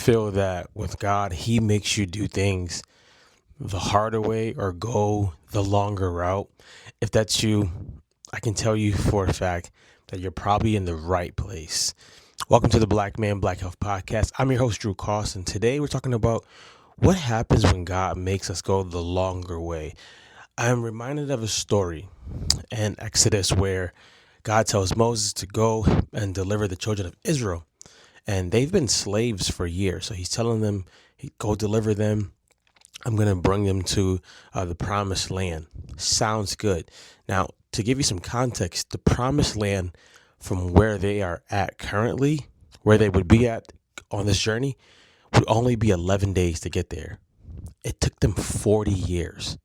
Feel that with God, He makes you do things the harder way or go the longer route. If that's you, I can tell you for a fact that you're probably in the right place. Welcome to the Black Man Black Health Podcast. I'm your host, Drew Cost, and today we're talking about what happens when God makes us go the longer way. I'm reminded of a story in Exodus where God tells Moses to go and deliver the children of Israel. And they've been slaves for years. So he's telling them, go deliver them. I'm going to bring them to the promised land. Sounds good. Now, to give you some context, the promised land from where they are at currently, where they would be at on this journey, would only be 11 days to get there. It took them 40 years.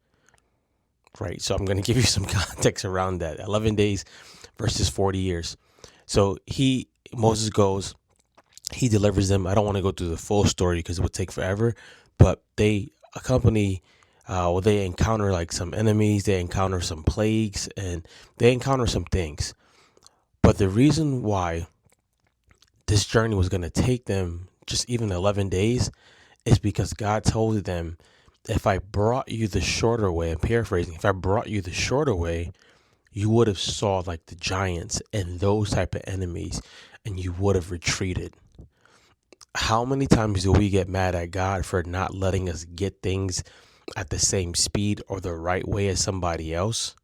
Right. So I'm going to give you some context around that. 11 days versus 40 years. So Moses goes. He delivers them. I don't want to go through the full story because it would take forever, but they they encounter like some enemies, they encounter some plagues, and they encounter some things. But the reason why this journey was going to take them just even 11 days is because God told them, if I brought you the shorter way, I'm paraphrasing, if I brought you the shorter way, you would have saw like the giants and those type of enemies, and you would have retreated. How many times do we get mad at God for not letting us get things at the same speed or the right way as somebody else?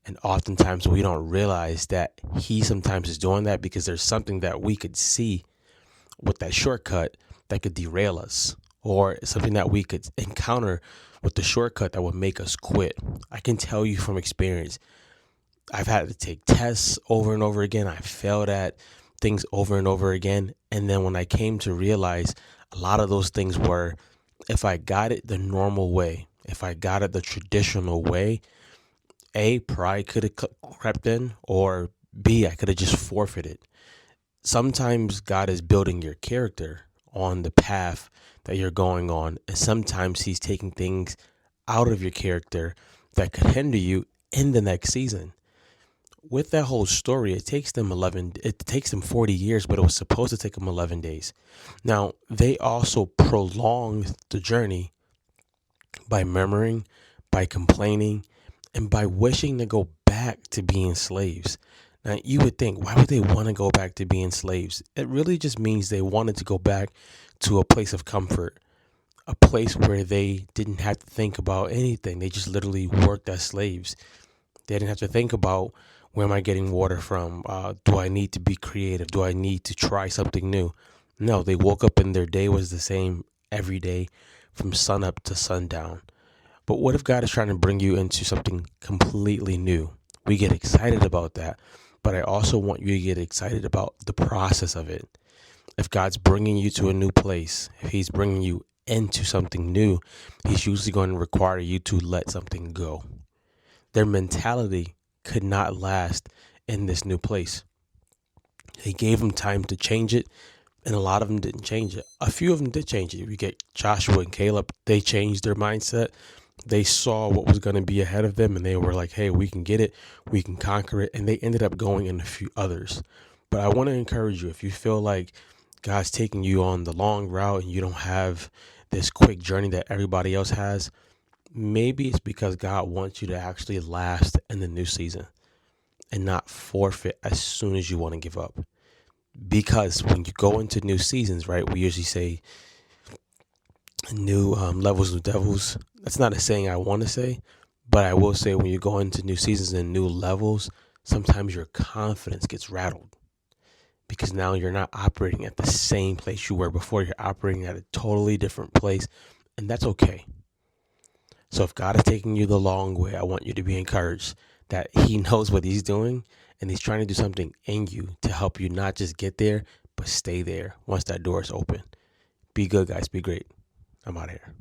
And oftentimes we don't realize that He sometimes is doing that because there's something that we could see with that shortcut that could derail us, or something that we could encounter with the shortcut that would make us quit. I can tell you from experience, I've had to take tests over and over again. I failed at things over and over again. And then when I came to realize a lot of those things were, if I got it the normal way, if I got it the traditional way, A, pride could have crept in, or B, I could have just forfeited. Sometimes God is building your character on the path that you're going on. And sometimes He's taking things out of your character that could hinder you in the next season. With that whole story, it takes them 40 years, but it was supposed to take them 11 days. Now, they also prolonged the journey by murmuring, by complaining, and by wishing to go back to being slaves. Now, you would think, why would they want to go back to being slaves? It really just means they wanted to go back to a place of comfort, a place where they didn't have to think about anything. They just literally worked as slaves. They didn't have to think about, where am I getting water from? Do I need to be creative? Do I need to try something new? No, they woke up and their day was the same every day from sun up to sundown. But what if God is trying to bring you into something completely new? We get excited about that, but I also want you to get excited about the process of it. If God's bringing you to a new place, if He's bringing you into something new, He's usually going to require you to let something go. Their mentality could not last in this new place. He gave them time to change it, and a lot of them didn't change it. A few of them did change it. We get Joshua and Caleb. They changed their mindset. They saw what was going to be ahead of them, and they were like, hey, we can get it. We can conquer it. And they ended up going in a few others. But I want to encourage you, if you feel like God's taking you on the long route and you don't have this quick journey that everybody else has, maybe it's because God wants you to actually last in the new season and not forfeit as soon as you want to give up. Because when you go into new seasons, right, we usually say new levels, new devils. That's not a saying I want to say, but I will say when you go into new seasons and new levels, sometimes your confidence gets rattled because now you're not operating at the same place you were before. You're operating at a totally different place, and that's okay. So if God is taking you the long way, I want you to be encouraged that He knows what He's doing, and He's trying to do something in you to help you not just get there, but stay there once that door is open. Be good, guys. Be great. I'm out of here.